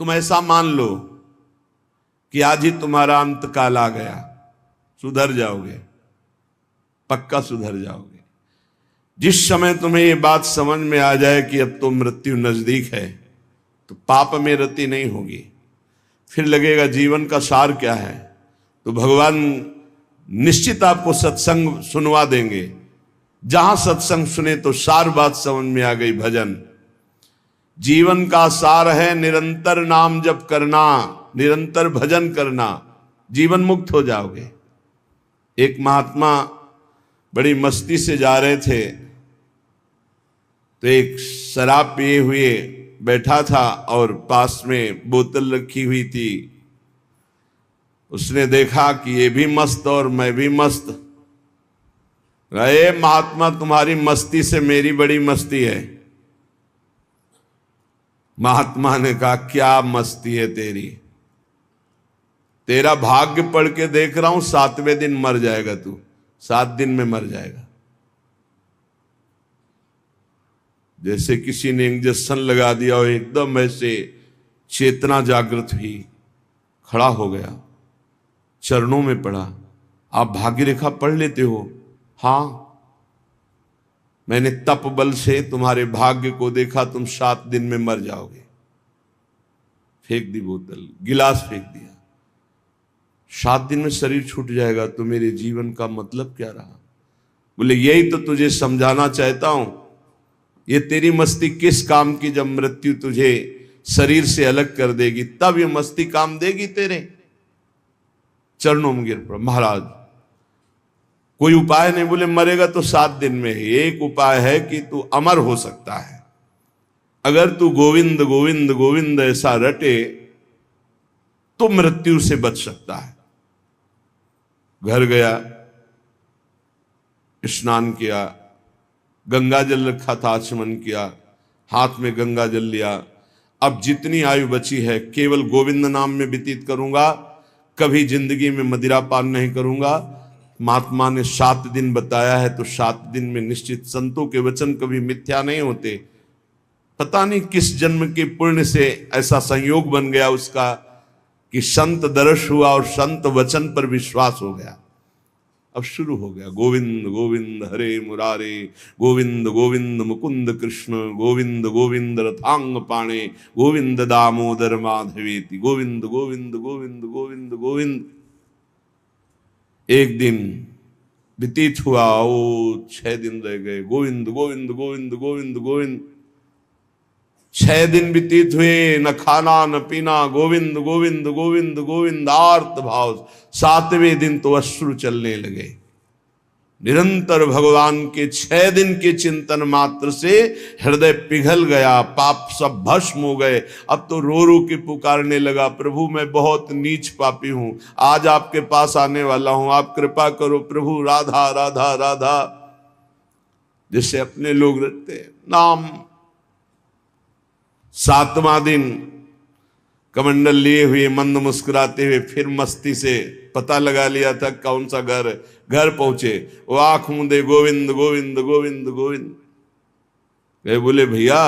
तुम ऐसा मान लो कि आज ही तुम्हारा अंत काल आ गया, सुधर जाओगे, पक्का सुधर जाओगे। जिस समय तुम्हें ये बात समझ में आ जाए कि अब तो मृत्यु नजदीक है, तो पाप में रति नहीं होगी। फिर लगेगा जीवन का सार क्या है, तो भगवान निश्चित आपको सत्संग सुनवा देंगे। जहां सत्संग सुने तो सार बात समझ में आ गई। भजन जीवन का सार है, निरंतर नाम जप करना, निरंतर भजन करना, जीवन मुक्त हो जाओगे। एक महात्मा बड़ी मस्ती से जा रहे थे, तो एक शराब पिए हुए बैठा था और पास में बोतल रखी हुई थी। उसने देखा कि ये भी मस्त और मैं भी मस्त। अरे महात्मा, तुम्हारी मस्ती से मेरी बड़ी मस्ती है। महात्मा ने कहा, क्या मस्ती है तेरी? तेरा भाग्य पढ़ के देख रहा हूं, 7वें दिन मर जाएगा तू, 7 दिन में मर जाएगा। जैसे किसी ने इंजेक्शन लगा दिया और एकदम ऐसे चेतना जागृत हुई, खड़ा हो गया, चरणों में पड़ा। आप भाग्य रेखा पढ़ लेते हो? हां, मैंने तप बल से तुम्हारे भाग्य को देखा, तुम 7 दिन में मर जाओगे। फेंक दी बोतल, गिलास फेंक दिया। 7 दिन में शरीर छूट जाएगा, तो मेरे जीवन का मतलब क्या रहा? बोले यही तो तुझे समझाना चाहता हूं। ये तेरी मस्ती किस काम की, जब मृत्यु तुझे शरीर से अलग कर देगी, तब ये मस्ती काम देगी तेरे। चरणों में गिर पड़ा। महाराज कोई उपाय नहीं? बोले मरेगा तो 7 दिन में। एक उपाय है कि तू अमर हो सकता है। अगर तू गोविंद गोविंद गोविंद ऐसा रटे तो मृत्यु से बच सकता है। घर गया, स्नान किया, गंगा जल रखा था, आचमन किया, हाथ में गंगा जल लिया। अब जितनी आयु बची है केवल गोविंद नाम में व्यतीत करूंगा, कभी जिंदगी में मदिरा पान नहीं करूंगा। महात्मा ने 7 दिन बताया है, तो 7 दिन में निश्चित, संतों के वचन कभी मिथ्या नहीं होते। पता नहीं किस जन्म के पुण्य से ऐसा संयोग बन गया उसका कि संत दर्श हुआ और संत वचन पर विश्वास हो गया। अब शुरू हो गया, गोविंद गोविंद हरे मुरारे, गोविंद गोविंद मुकुंद कृष्ण, गोविंद गोविंद रथांग पाणे, गोविंद दामोदर माधवेति, गोविंद गोविंद गोविंद गोविंद गोविंद। एक दिन व्यतीत हुआ, ओ 6 दिन रह गए, गोविंद गोविंद गोविंद गोविंद गोविंद। 6 दिन व्यतीत हुए, न खाना न पीना, गोविंद गोविंद गोविंद गोविंद, आर्त भाव। 7वें दिन तो अश्रु चलने लगे। निरंतर भगवान के 6 दिन के चिंतन मात्र से हृदय पिघल गया, पाप सब भस्म हो गए। अब तो रो रो के पुकारने लगा, प्रभु मैं बहुत नीच पापी हूं, आज आपके पास आने वाला हूं, आप कृपा करो प्रभु, राधा राधा राधा। जैसे अपने लोग रटते हैं नाम। 7वां दिन कमंडल लिए हुए, मंद मुस्कुराते हुए, फिर मस्ती से पता लगा लिया था कौन सा घर पहुंचे। वो आंख मूंदे, गोविंद गोविंद गोविंद गोविंद। गए, बोले भैया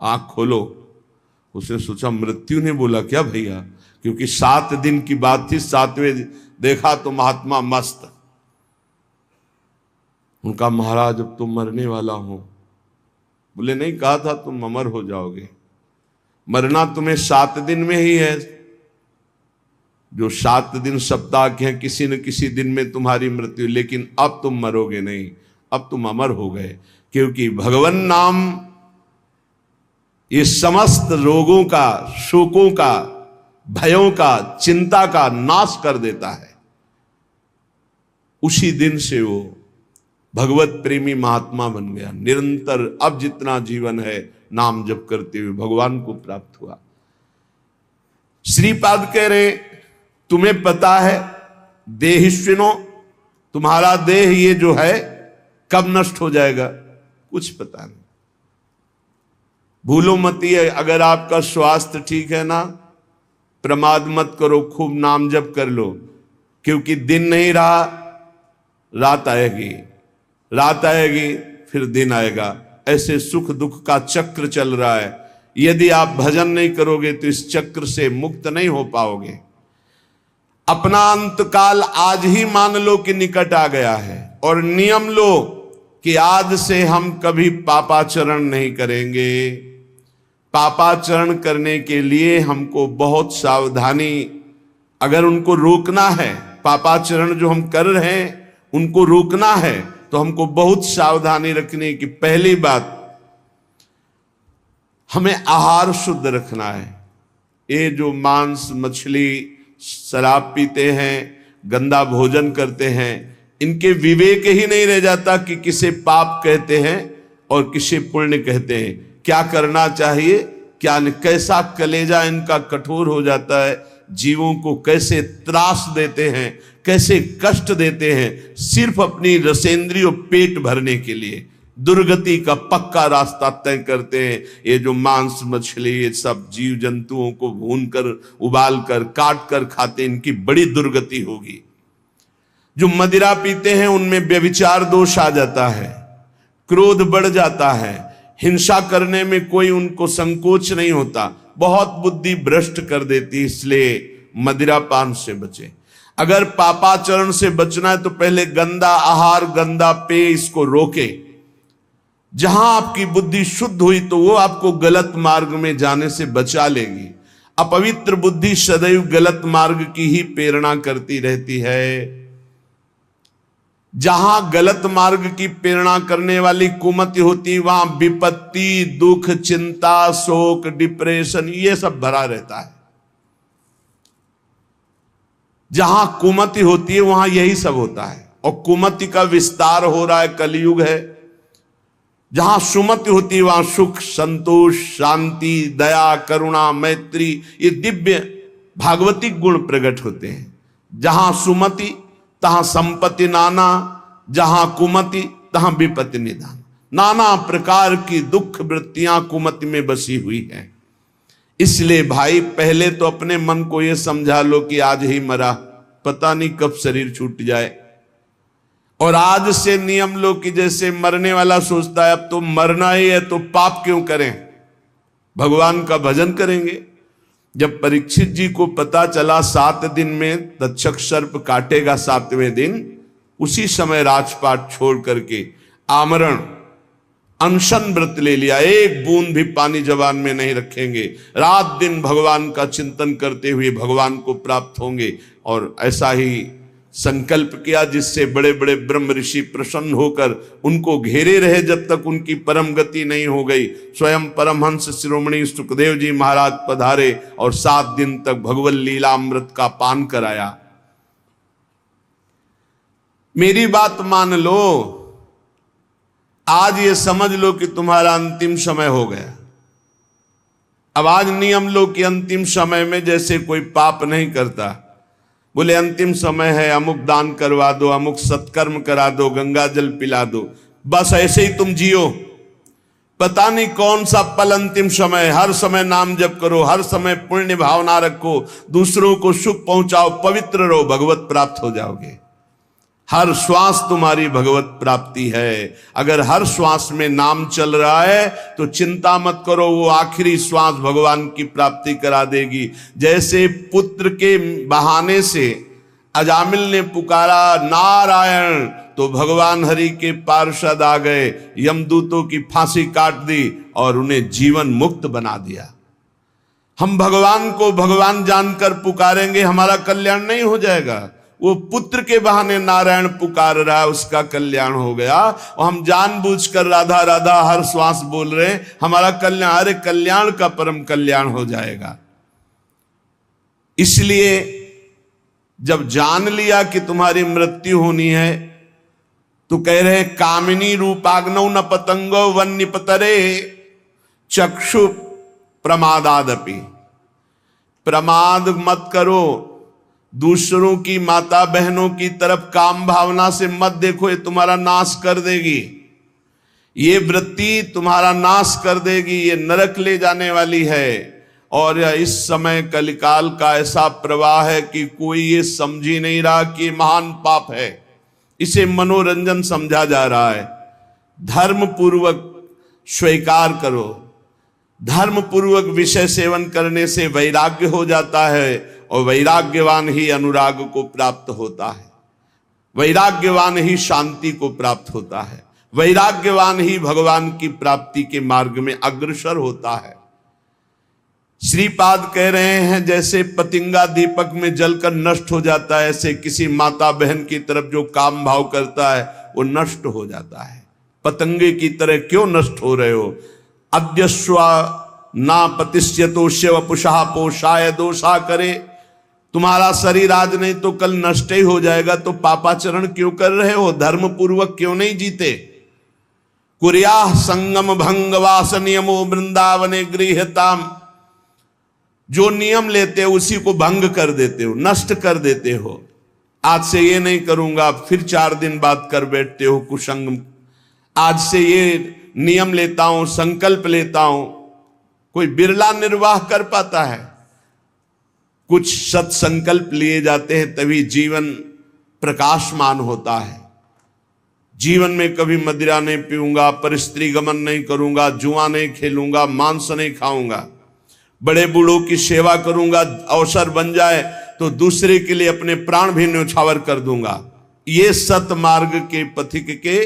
आंख खोलो। उसने सोचा मृत्यु ने बोला क्या भैया, क्योंकि 7 दिन की बात थी। 7वें देखा तो महात्मा मस्त। उनका महाराज अब तुम मरने वाला हो। बोले नहीं, कहा था तुम अमर हो जाओगे। मरना तुम्हें 7 दिन में ही है। जो 7 दिन सप्ताह के हैं, किसी न किसी दिन में तुम्हारी मृत्यु, लेकिन अब तुम मरोगे नहीं, अब तुम अमर हो गए। क्योंकि भगवान नाम ये समस्त रोगों का, शोकों का, भयों का, चिंता का नाश कर देता है। उसी दिन से वो भगवत प्रेमी महात्मा बन गया। निरंतर अब जितना जीवन है नाम जप करते हुए भगवान को प्राप्त हुआ। श्रीपाद कह रहे, तुम्हें पता है देहिष्विनो, तुम्हारा देह ये जो है कब नष्ट हो जाएगा? कुछ पता नहीं। भूलो मत, ये अगर आपका स्वास्थ्य ठीक है ना, प्रमाद मत करो, खूब नाम जप कर लो। क्योंकि दिन नहीं रहा, रात आएगी, रात आएगी फिर दिन आएगा। ऐसे सुख दुख का चक्र चल रहा है। यदि आप भजन नहीं करोगे तो इस चक्र से मुक्त नहीं हो पाओगे। अपना अंतकाल आज ही मान लो कि निकट आ गया है और नियम लो कि आज से हम कभी पापाचरण नहीं करेंगे। पापाचरण करने के लिए हमको बहुत सावधानी, अगर उनको रोकना है, पापाचरण जो हम कर रहे हैं उनको रोकना है तो हमको बहुत सावधानी रखने की। पहली बात, हमें आहार शुद्ध रखना है। ये जो मांस मछली शराब पीते हैं, गंदा भोजन करते हैं, इनके विवेक ही नहीं रह जाता कि किसे पाप कहते हैं और किसे पुण्य कहते हैं, क्या करना चाहिए क्या नहीं। कैसा कलेजा इनका कठोर हो जाता है, जीवों को कैसे त्रास देते हैं, कैसे कष्ट देते हैं, सिर्फ अपनी रसेंद्री और पेट भरने के लिए दुर्गति का पक्का रास्ता तय करते हैं। ये जो मांस मछली ये सब जीव जंतुओं को भून कर उबाल कर काट कर खाते, इनकी बड़ी दुर्गति होगी। जो मदिरा पीते हैं उनमें व्यभिचार दोष आ जाता है, क्रोध बढ़ जाता है, हिंसा करने में कोई उनको संकोच नहीं होता, बहुत बुद्धि भ्रष्ट कर देती। इसलिए मदिरा पान से बचे। अगर पापाचरण से बचना है तो पहले गंदा आहार गंदा पेय इसको रोके। जहां आपकी बुद्धि शुद्ध हुई तो वो आपको गलत मार्ग में जाने से बचा लेगी। अपवित्र बुद्धि सदैव गलत मार्ग की ही प्रेरणा करती रहती है। जहां गलत मार्ग की प्रेरणा करने वाली कुमति होती वहां विपत्ति, दुख, चिंता, शोक, डिप्रेशन ये सब भरा रहता है। जहां कुमति होती है वहां यही सब होता है और कुमति का विस्तार हो रहा है, कलयुग है। जहां सुमति होती है वहां सुख, संतोष, शांति, दया, करुणा, मैत्री ये दिव्य भागवतिक गुण प्रकट होते हैं। जहां सुमति तहां संपत्ति नाना, जहां कुमति तहां विपत्ति निदान। नाना प्रकार की दुख वृत्तियां कुमति में बसी हुई हैं। इसलिए भाई पहले तो अपने मन को यह समझा लो कि आज ही मरा, पता नहीं कब शरीर छूट जाए। और आज से नियम लो कि जैसे मरने वाला सोचता है अब तो मरना ही है तो पाप क्यों करें, भगवान का भजन करेंगे। जब परीक्षित जी को पता चला 7 दिन में तक्षक सर्प काटेगा 7वें दिन, उसी समय राजपाट छोड़ करके आमरण अनशन व्रत ले लिया। एक बूंद भी पानी जबान में नहीं रखेंगे, रात दिन भगवान का चिंतन करते हुए भगवान को प्राप्त होंगे। और ऐसा ही संकल्प किया जिससे बड़े बड़े ब्रह्म ऋषि प्रसन्न होकर उनको घेरे रहे जब तक उनकी परम गति नहीं हो गई। स्वयं परमहंस शिरोमणि सुखदेव जी महाराज पधारे और 7 दिन तक भगवत लीलामृत का पान कराया। मेरी बात मान लो, आज ये समझ लो कि तुम्हारा अंतिम समय हो गया। अब आज नियम लो कि अंतिम समय में जैसे कोई पाप नहीं करता, बोले अंतिम समय है अमुक दान करवा दो, अमुक सत्कर्म करा दो, गंगा जल पिला दो, बस ऐसे ही तुम जियो। पता नहीं कौन सा पल अंतिम समय। हर समय नाम जप करो, हर समय पुण्य भावना रखो, दूसरों को सुख पहुंचाओ, पवित्र रहो, भगवत प्राप्त हो जाओगे। हर श्वास तुम्हारी भगवत प्राप्ति है। अगर हर श्वास में नाम चल रहा है तो चिंता मत करो, वो आखिरी श्वास भगवान की प्राप्ति करा देगी। जैसे पुत्र के बहाने से अजामिल ने पुकारा नारायण तो भगवान हरि के पार्षद आ गए, यमदूतों की फांसी काट दी और उन्हें जीवन मुक्त बना दिया। हम भगवान को भगवान जानकर पुकारेंगे, हमारा कल्याण नहीं हो जाएगा। वो पुत्र के बहाने नारायण पुकार रहा है, उसका कल्याण हो गया। और हम जानबूझकर राधा राधा हर श्वास बोल रहे हैं, हमारा कल्याण, अरे कल्याण का परम कल्याण हो जाएगा। इसलिए जब जान लिया कि तुम्हारी मृत्यु होनी है तो कह रहे हैं कामिनी रूपाग्नौ न पतंगो वन निपतरे चक्षु प्रमादादपि। प्रमाद मत करो, दूसरों की माता बहनों की तरफ काम भावना से मत देखो, ये तुम्हारा नाश कर देगी। ये वृत्ति तुम्हारा नाश कर देगी, ये नरक ले जाने वाली है। और इस समय कलिकाल का ऐसा प्रवाह है कि कोई ये समझ ही नहीं रहा कि ये महान पाप है, इसे मनोरंजन समझा जा रहा है। धर्म पूर्वक स्वीकार करो। धर्म पूर्वक विषय सेवन करने से वैराग्य हो जाता है और वैराग्यवान ही अनुराग को प्राप्त होता है, वैराग्यवान ही शांति को प्राप्त होता है, वैराग्यवान ही भगवान की प्राप्ति के मार्ग में अग्रसर होता है। श्रीपाद कह रहे हैं जैसे पतिंगा दीपक में जलकर नष्ट हो जाता है, ऐसे किसी माता बहन की तरफ जो काम भाव करता है वो नष्ट हो जाता है। पतंगे की तरह क्यों नष्ट हो रहे हो? अद्यस्वा ना पतिष्यतो शिव पुषा पोषाय दोषा करे। तुम्हारा शरीर आज नहीं तो कल नष्ट ही हो जाएगा, तो पापाचरण क्यों कर रहे हो? धर्म पूर्वक क्यों नहीं जीते? कुर्या संगम भंग वास नियमो वृंदावने गृहताम। जो नियम लेते हो उसी को भंग कर देते हो, नष्ट कर देते हो। आज से ये नहीं करूंगा, फिर 4 दिन बाद कर बैठते हो कुसंग। आज से ये नियम लेता हूं, संकल्प लेता हूं। कोई बिरला निर्वाह कर पाता है। कुछ सत्संकल्प लिए जाते हैं तभी जीवन प्रकाशमान होता है। जीवन में कभी मदिरा नहीं पीऊंगा, परस्त्री गमन नहीं करूंगा, जुआ नहीं खेलूंगा, मांस नहीं खाऊंगा, बड़े बूढ़ों की सेवा करूंगा, अवसर बन जाए तो दूसरे के लिए अपने प्राण भी न्यौछावर कर दूंगा। ये सत मार्ग के पथिक के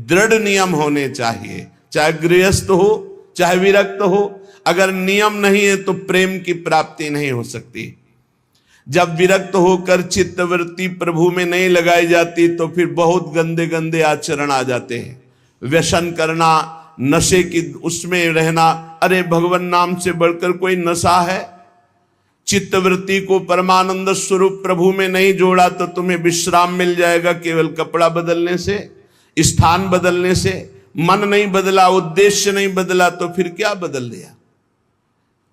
दृढ़ नियम होने चाहिए, चाहे गृहस्थ हो चाहे विरक्त हो। अगर नियम नहीं है तो प्रेम की प्राप्ति नहीं हो सकती। जब विरक्त होकर चित्तवृत्ति प्रभु में नहीं लगाई जाती तो फिर बहुत गंदे गंदे आचरण आ जाते हैं। व्यसन करना, नशे की उसमें रहना, अरे भगवान नाम से बढ़कर कोई नशा है? चित्तवृत्ति को परमानंद स्वरूप प्रभु में नहीं जोड़ा तो तुम्हें विश्राम मिल जाएगा केवल कपड़ा बदलने से, स्थान बदलने से। मन नहीं बदला, उद्देश्य नहीं बदला तो फिर क्या बदल दिया?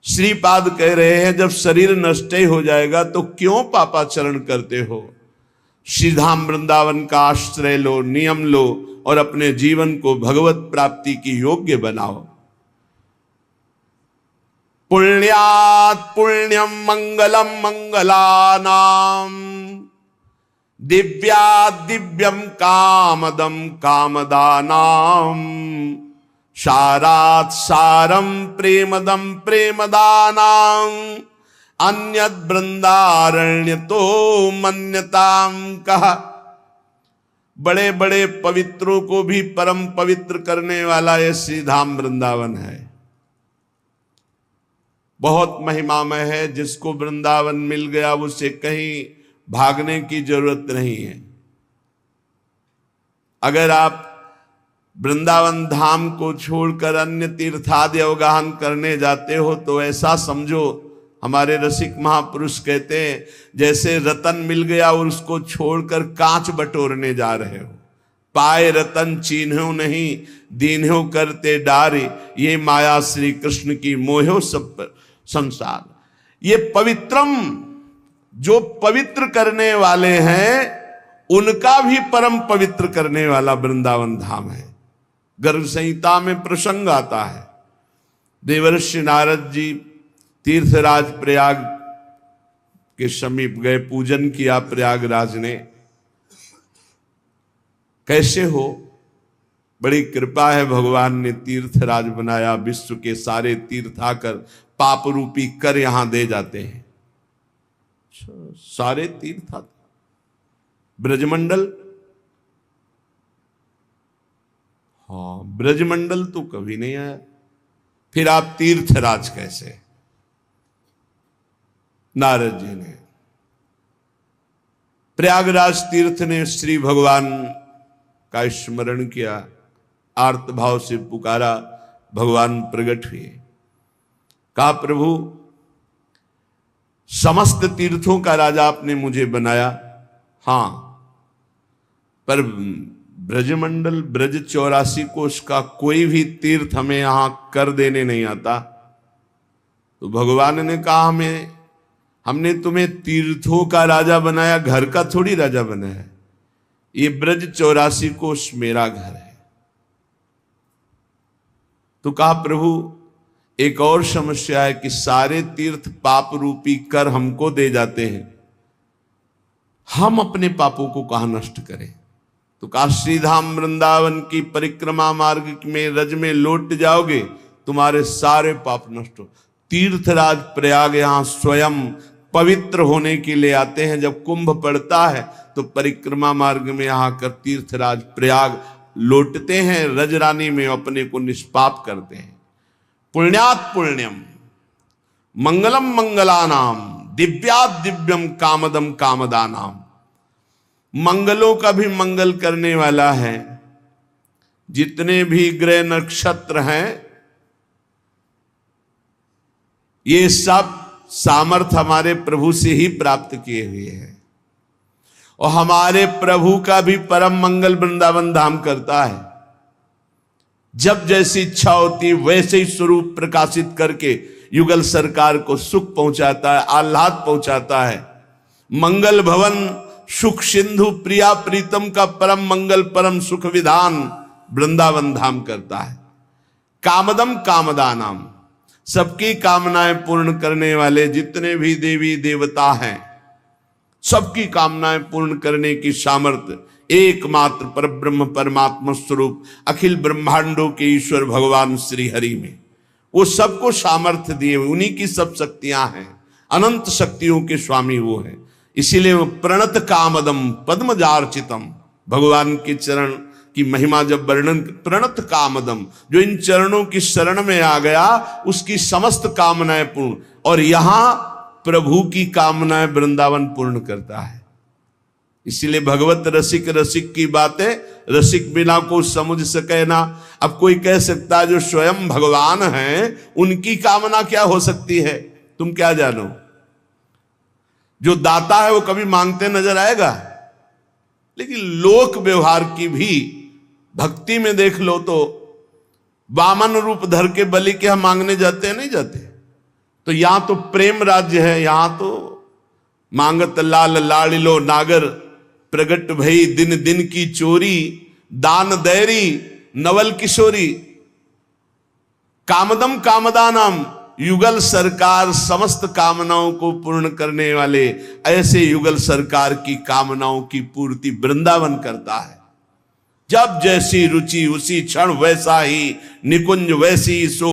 श्रीपाद कह रहे हैं जब शरीर नष्ट ही हो जाएगा तो क्यों पापाचरण करते हो? श्रीधाम वृंदावन का आश्रय लो, नियम लो और अपने जीवन को भगवत प्राप्ति की योग्य बनाओ। पुण्यात् पुण्यम मंगलम मंगलानाम, दिव्यात् दिव्यम कामदम कामदानाम, सारात् सारम प्रेमदम प्रेमदानाम, अन्यद् वृंदारण्य तो मन्यताम कहा। बड़े बड़े पवित्रों को भी परम पवित्र करने वाला यह श्रीधाम वृंदावन है। बहुत महिमामय है। जिसको वृंदावन मिल गया उसे कहीं भागने की जरूरत नहीं है। अगर आप वृंदावन धाम को छोड़कर अन्य तीर्थादि अवगाहन करने जाते हो तो ऐसा समझो, हमारे रसिक महापुरुष कहते हैं जैसे रतन मिल गया और उसको छोड़कर कांच बटोरने जा रहे हो। पाए रतन चीन्हो नहीं, दीन्हो करते डारे, ये माया श्री कृष्ण की मोहो सब संसार। ये पवित्रम, जो पवित्र करने वाले हैं उनका भी परम पवित्र करने वाला वृंदावन धाम है। गर्भ संहिता में प्रसंग आता है, देवर्षि नारद जी तीर्थराज प्रयाग के समीप गए, पूजन किया प्रयागराज ने। कैसे हो? बड़ी कृपा है, भगवान ने तीर्थराज बनाया। विश्व के सारे तीर्थ आकर पाप रूपी कर यहां दे जाते हैं। सारे तीर्थ आते, ब्रजमंडल, हाँ ब्रजमंडल तो कभी नहीं आया, फिर आप तीर्थराज कैसे? नारद जी ने प्रयागराज तीर्थ ने श्री भगवान का स्मरण किया, आर्त भाव से पुकारा, भगवान प्रकट हुए। कहा प्रभु समस्त तीर्थों का राजा आपने मुझे बनाया, हां, पर ब्रजमंडल ब्रज 84 कोष का कोई भी तीर्थ हमें यहां कर देने नहीं आता। तो भगवान ने कहा हमने तुम्हें तीर्थों का राजा बनाया, घर का थोड़ी राजा बनाया। ये ब्रज 84 कोष मेरा घर है। तो कहा प्रभु एक और समस्या है कि सारे तीर्थ पाप रूपी कर हमको दे जाते हैं, हम अपने पापों को कहां नष्ट करें? तो कहा श्रीधाम वृंदावन की परिक्रमा मार्ग में रज में लौट जाओगे तुम्हारे सारे पाप नष्ट हो। तीर्थराज प्रयाग यहां स्वयं पवित्र होने के लिए आते हैं। जब कुंभ पड़ता है तो परिक्रमा मार्ग में आकर तीर्थराज प्रयाग लौटते हैं, रजरानी में अपने को निष्पाप करते हैं। पुण्यात् पुण्यम मंगलम मंगलानाम दिव्यात् दिव्यम कामदम कामदानाम। मंगलों का भी मंगल करने वाला है। जितने भी ग्रह नक्षत्र हैं ये सब सामर्थ हमारे प्रभु से ही प्राप्त किए हुए हैं। और हमारे प्रभु का भी परम मंगल वृंदावन धाम करता है। जब जैसी इच्छा होती वैसे ही स्वरूप प्रकाशित करके युगल सरकार को सुख पहुंचाता है, आह्लाद पहुंचाता है। मंगल भवन सुख सिंधु प्रिया प्रीतम का परम मंगल परम सुख विधान वृंदावन धाम करता है। कामदम कामदानाम, सबकी कामनाएं पूर्ण करने वाले जितने भी देवी देवता हैं सबकी कामनाएं पूर्ण करने की सामर्थ्य एकमात्र परब्रह्म परमात्मा स्वरूप अखिल ब्रह्मांडों के ईश्वर भगवान श्री हरि में। वो सबको सामर्थ्य दिए, उन्हीं की सब शक्तियां हैं। अनंत शक्तियों के स्वामी वो हैं। इसीलिए वो प्रणत कामदम पद्मजार्चितम, भगवान के चरण की महिमा जब वर्णन, प्रणत कामदम, जो इन चरणों की शरण में आ गया उसकी समस्त कामनाएं पूर्ण। और यहां प्रभु की कामनाएं वृंदावन पूर्ण करता है। इसीलिए भगवत रसिक रसिक की बातें रसिक बिना को समझ सके ना। अब कोई कह सकता है जो स्वयं भगवान हैं उनकी कामना क्या हो सकती है, तुम क्या जानो। जो दाता है वो कभी मांगते नजर आएगा, लेकिन लोक व्यवहार की भी भक्ति में देख लो तो वामन रूप धर के बलि के हम मांगने जाते हैं, नहीं जाते। तो यहां तो प्रेम राज्य है, यहां तो मांगत लाल लाड़िलो नागर प्रगट भई दिन दिन की चोरी दान दैरी नवल किशोरी। कामदम कामदानाम, युगल सरकार समस्त कामनाओं को पूर्ण करने वाले ऐसे युगल सरकार की कामनाओं की पूर्ति वृंदावन करता है। जब जैसी रुचि उसी क्षण वैसा ही निकुंज वैसी सो